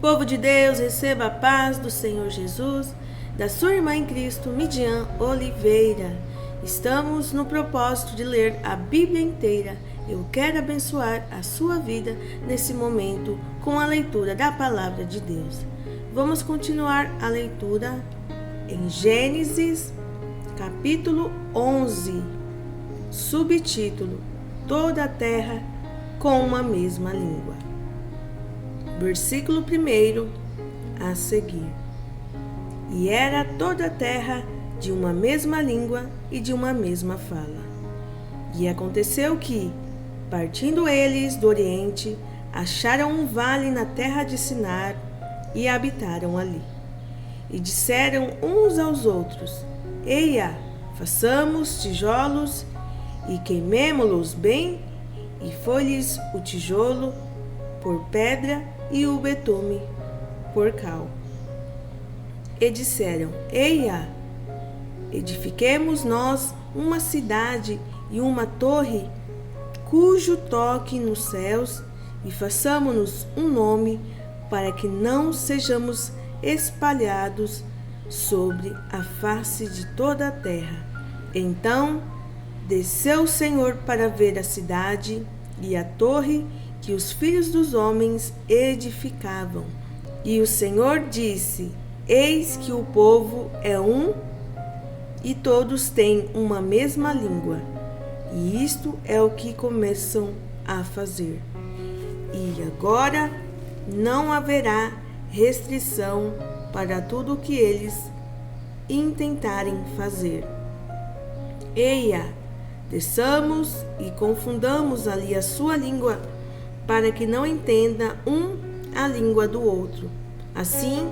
Povo de Deus, receba a paz do Senhor Jesus, da sua irmã em Cristo, Midian Oliveira. Estamos no propósito de ler a Bíblia inteira. Eu quero abençoar a sua vida nesse momento com a leitura da Palavra de Deus. Vamos continuar a leitura em Gênesis, capítulo 11, subtítulo: Toda a terra com uma mesma língua. Versículo 1 a seguir. E era toda a terra de uma mesma língua e de uma mesma fala. E aconteceu que, partindo eles do Oriente, acharam um vale na terra de Sinar e habitaram ali. E disseram uns aos outros: Eia, façamos tijolos e queimemo-los bem. E foi-lhes o tijolo por pedra e o betume por cal. E disseram: Eia, edifiquemos nós uma cidade e uma torre, cujo toque nos céus, e façamo-nos um nome, para que não sejamos espalhados sobre a face de toda a terra. Então desceu o Senhor para ver a cidade e a torre que os filhos dos homens edificavam. E o Senhor disse: Eis que o povo é um, e todos têm uma mesma língua, e isto é o que começam a fazer. E agora não haverá restrição para tudo o que eles intentarem fazer. Eia, desçamos e confundamos ali a sua língua, para que não entenda um a língua do outro. Assim,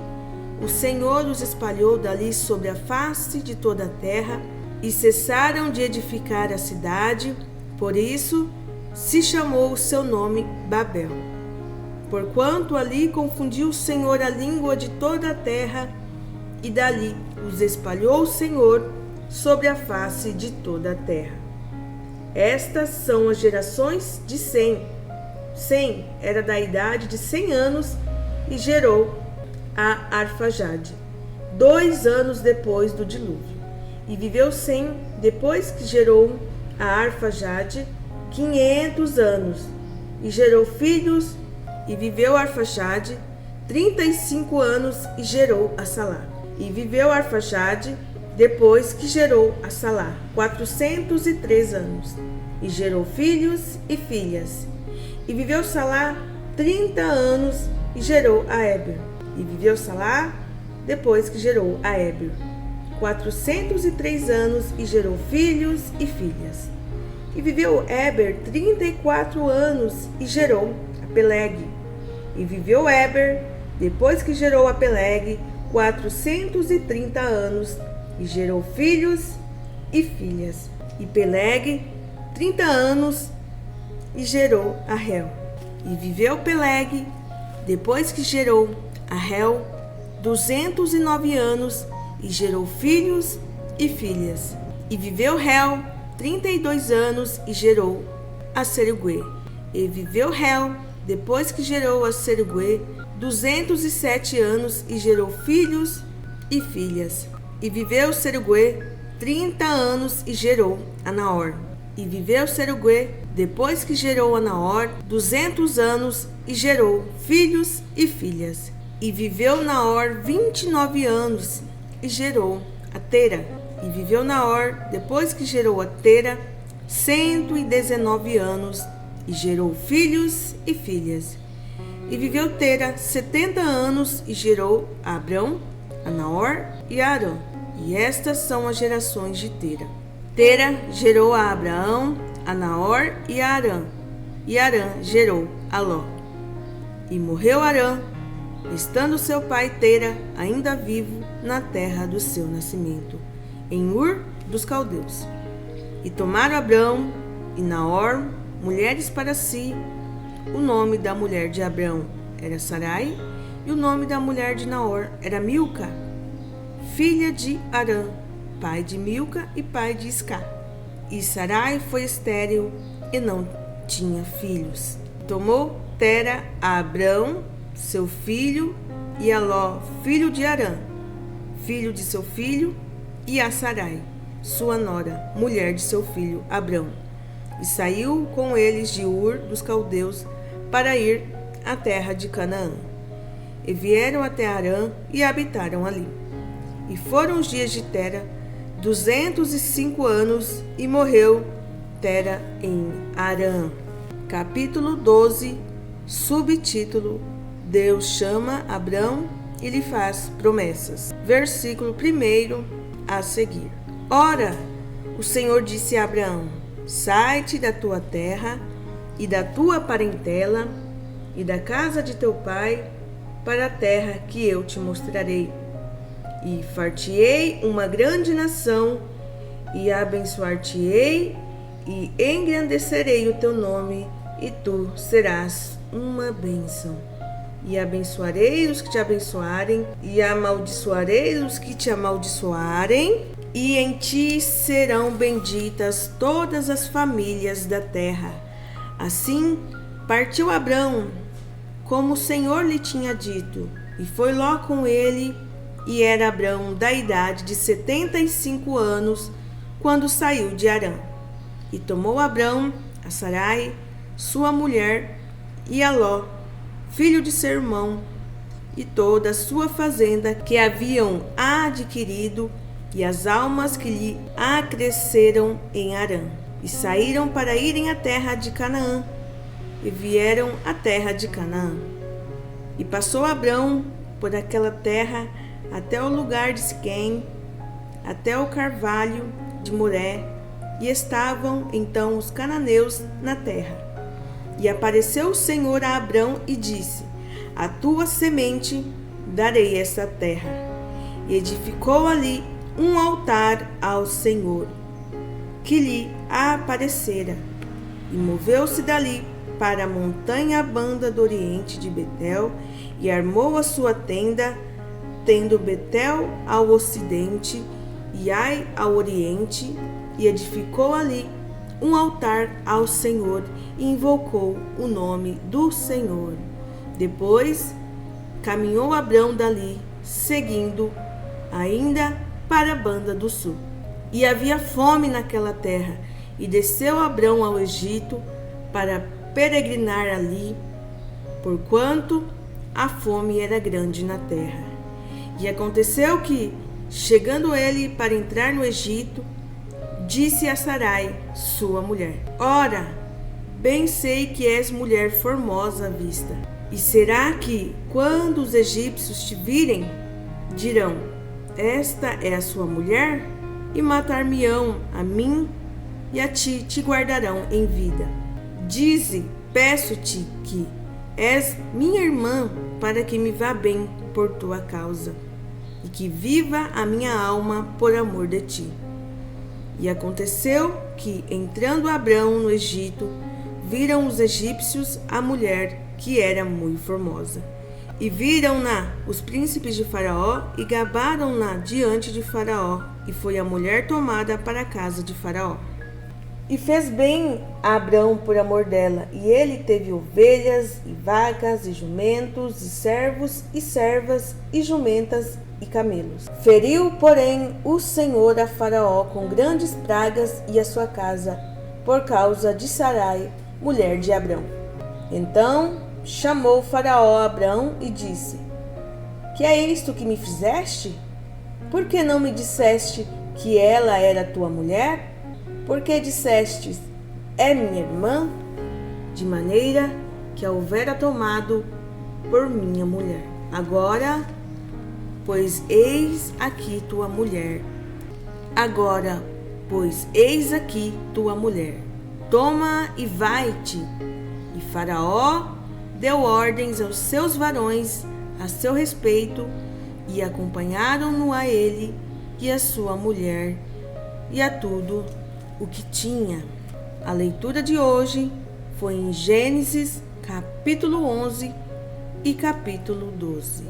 o Senhor os espalhou dali sobre a face de toda a terra, e cessaram de edificar a cidade. Por isso se chamou o seu nome Babel, porquanto ali confundiu o Senhor a língua de toda a terra, e dali os espalhou o Senhor sobre a face de toda a terra. Estas são as gerações de Sem. Sem era da idade de 100 anos e gerou a Arfaxade, 2 anos depois do dilúvio. E viveu Sem, depois que gerou a Arfaxade, 500 anos, e gerou filhos. E viveu Arfaxade 35 anos e gerou a Salá. E viveu Arfaxade, depois que gerou a Salá, 403 anos, e gerou filhos e filhas. E viveu Salá 30 anos e gerou a Éber. E viveu Salá, depois que gerou a Éber, 403 anos e gerou filhos e filhas. E viveu Éber 34 anos e gerou a Peleg. E viveu Éber, depois que gerou a Peleg, 430 anos e gerou filhos e filhas. E Peleg 30 anos e gerou a Reu. E viveu Peleg, depois que gerou a Reu, 209 anos e gerou filhos e filhas. E viveu Reu 32 anos e gerou a Serugue. E viveu Reu, depois que gerou a Serugue, 207 anos e gerou filhos e filhas. E viveu Serugue 30 anos e gerou a Naor. E viveu Serugue, depois que gerou a Naor, 200 anos e gerou filhos e filhas. E viveu Naor 29 anos e gerou a Tera. E viveu Naor, depois que gerou a Tera, 119 anos e gerou filhos e filhas. E viveu Tera 70 anos e gerou a Abrão, a Naor e a Arã. E estas são as gerações de Tera. Tera gerou a Abraão, a Naor e a Arã. E Arã gerou a Ló. E morreu Arã, estando seu pai Tera ainda vivo na terra do seu nascimento, em Ur dos Caldeus. E tomaram Abrão e Naor mulheres para si. O nome da mulher de Abrão era Sarai, e o nome da mulher de Naor era Milca, filha de Arã, pai de Milca e pai de Isca. E Sarai foi estéril e não tinha filhos. Tomou Tera a Abrão, seu filho, e a Ló, filho de Arã, filho de seu filho, e a Sarai, sua nora, mulher de seu filho Abrão. E saiu com eles de Ur dos Caldeus para ir à terra de Canaã. E vieram até Arã e habitaram ali. E foram os dias de Tera 205 anos, e morreu Tera em Arã. Capítulo 12, subtítulo: Deus chama Abrão e lhe faz promessas. Versículo 1 a seguir. Ora, o Senhor disse a Abraão: sai-te da tua terra e da tua parentela e da casa de teu pai para a terra que eu te mostrarei. E far-te-ei uma grande nação, e abençoar-te-ei, e engrandecerei o teu nome, e tu serás uma bênção. E abençoarei os que te abençoarem, e amaldiçoarei os que te amaldiçoarem, e em ti serão benditas todas as famílias da terra. Assim partiu Abrão, como o Senhor lhe tinha dito, e foi Ló com ele. E era Abrão da idade de 75 anos, quando saiu de Arã. E tomou Abrão a Sarai, sua mulher, e a Ló, filho de seu irmão, e toda a sua fazenda que haviam adquirido, e as almas que lhe acresceram em Arã. E saíram para irem à terra de Canaã, e vieram à terra de Canaã. E passou Abrão por aquela terra até o lugar de Siquém, até o carvalho de Moré, e estavam então os cananeus na terra. E apareceu o Senhor a Abrão e disse: a tua semente darei esta terra. E edificou ali um altar ao Senhor, que lhe aparecera, e moveu-se dali para a montanha banda do oriente de Betel, e armou a sua tenda, tendo Betel ao ocidente e Ai ao oriente, e edificou ali um altar ao Senhor, e invocou o nome do Senhor. Depois caminhou Abrão dali, seguindo ainda para a banda do sul. E havia fome naquela terra, e desceu Abrão ao Egito para peregrinar ali, porquanto a fome era grande na terra. E aconteceu que, chegando ele para entrar no Egito, disse a Sarai, sua mulher: ora, bem sei que és mulher formosa à vista. E será que, quando os egípcios te virem, dirão: esta é a sua mulher? E matar-me-ão a mim, e a ti te guardarão em vida. Dize, peço-te, que és minha irmã, para que me vá bem por tua causa, e que viva a minha alma por amor de ti. E aconteceu que, entrando Abrão no Egito, viram os egípcios a mulher, que era muito formosa. E viram-na os príncipes de Faraó, e gabaram-na diante de Faraó, e foi a mulher tomada para a casa de Faraó. E fez bem a Abrão por amor dela, e ele teve ovelhas, e vacas, e jumentos, e servos, e servas, e jumentas, e camelos. Feriu, porém, o Senhor a Faraó com grandes pragas e a sua casa, por causa de Sarai, mulher de Abrão. Então chamou Faraó a Abrão e disse: que é isto que me fizeste? Por que não me disseste que ela era tua mulher? Por que dissestes: é minha irmã? De maneira que a houvera tomado por minha mulher. Agora, pois eis aqui tua mulher. Agora, pois eis aqui tua mulher. Toma e vai-te. E Faraó deu ordens aos seus varões a seu respeito, e acompanharam-no a ele e a sua mulher e a tudo o que tinha. A leitura de hoje foi em Gênesis, capítulo 11 e capítulo 12.